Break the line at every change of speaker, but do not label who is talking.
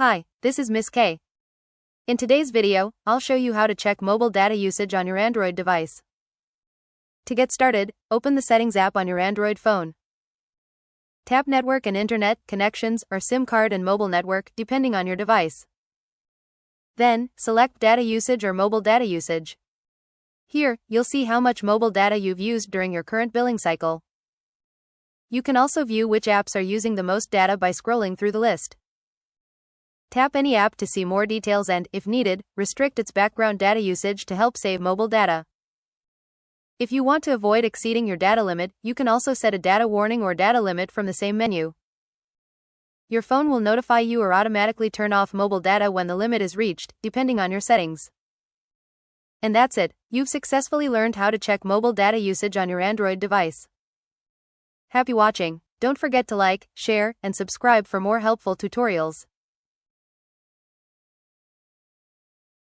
Hi, this is Miss K. In today's video, I'll show you how to check mobile data usage on your Android device. To get started, open the Settings app on your Android phone. Tap Network and Internet, Connections, or SIM card and mobile network, depending on your device. Then, select Data Usage or Mobile Data Usage. Here, you'll see how much mobile data you've used during your current billing cycle. You can also view which apps are using the most data by scrolling through the list. Tap any app to see more details and, if needed, restrict its background data usage to help save mobile data. If you want to avoid exceeding your data limit, you can also set a data warning or data limit from the same menu. Your phone will notify you or automatically turn off mobile data when the limit is reached, depending on your settings. And that's it, you've successfully learned how to check mobile data usage on your Android device. Happy watching! Don't forget to like, share, and subscribe for more helpful tutorials.